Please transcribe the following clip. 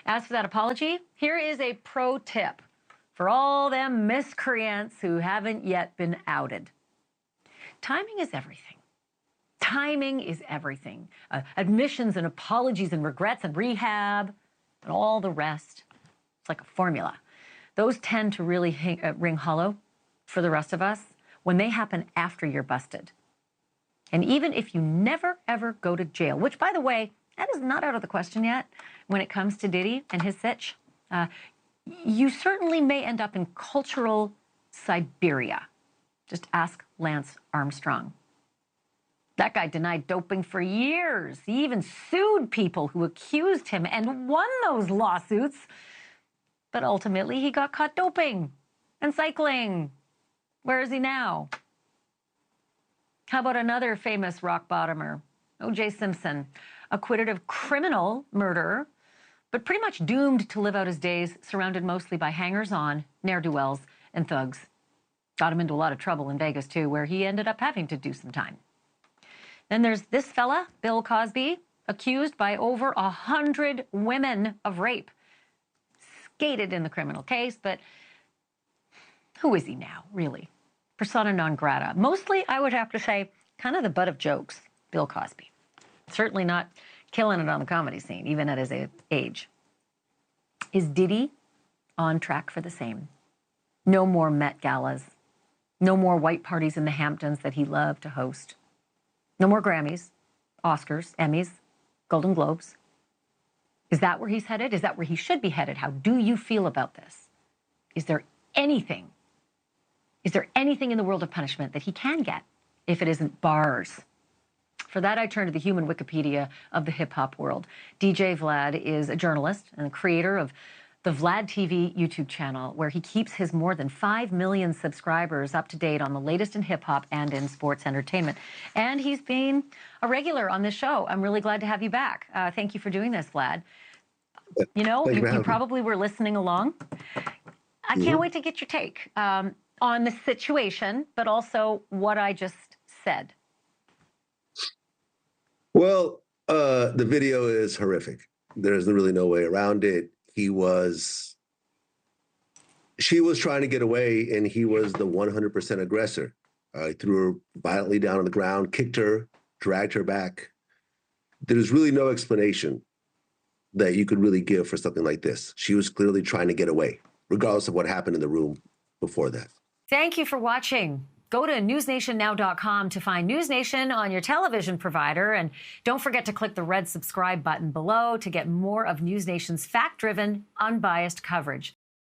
As for that apology, here is a pro tip for all them miscreants who haven't yet been outed. Timing is everything. Timing is everything. Admissions and apologies and regrets and rehab and all the rest. It's like a formula. Those tend to really ring hollow for the rest of us when they happen after you're busted. And even if you never, ever go to jail, which, by the way, that is not out of the question yet when it comes to Diddy and his sitch, you certainly may end up in cultural Siberia. Just ask Lance Armstrong. That guy denied doping for years. He even sued people who accused him and won those lawsuits. But ultimately, he got caught doping and cycling. Where is he now? How about another famous rock bottomer, O.J. Simpson, acquitted of criminal murder, but pretty much doomed to live out his days surrounded mostly by hangers-on, ne'er-do-wells, and thugs. Got him into a lot of trouble in Vegas, too, where he ended up having to do some time. Then there's this fella, Bill Cosby, accused by over 100 women of rape. Skated in the criminal case, but who is he now, really? Persona non grata. Mostly, I would have to say, kind of the butt of jokes, Bill Cosby. Certainly not killing it on the comedy scene, even at his age. Is Diddy on track for the same? No more Met Galas. No more white parties in the Hamptons that he loved to host. No more Grammys, Oscars, Emmys, Golden Globes. Is that where he's headed? Is that where he should be headed? How do you feel about this? Is there anything in the world of punishment that he can get if it isn't bars? For that, I turn to the human Wikipedia of the hip-hop world. DJ Vlad is a journalist and the creator of the Vlad TV YouTube channel, where he keeps his more than 5 million subscribers up to date on the latest in hip-hop and in sports entertainment. And he's been a regular on this show. I'm really glad to have you back. Thank you for doing this, Vlad. You know, you probably were listening along. I can't wait to get your take on the situation, but also what I just said. Well, the video is horrific. There's really no way around it. She was trying to get away, and he was the 100% aggressor. He threw her violently down on the ground, kicked her, dragged her back. There's really no explanation that you could really give for something like this. She was clearly trying to get away, regardless of what happened in the room before that. Thank you for watching. Go to newsnationnow.com to find NewsNation on your television provider. And don't forget to click the red subscribe button below to get more of NewsNation's fact-driven, unbiased coverage.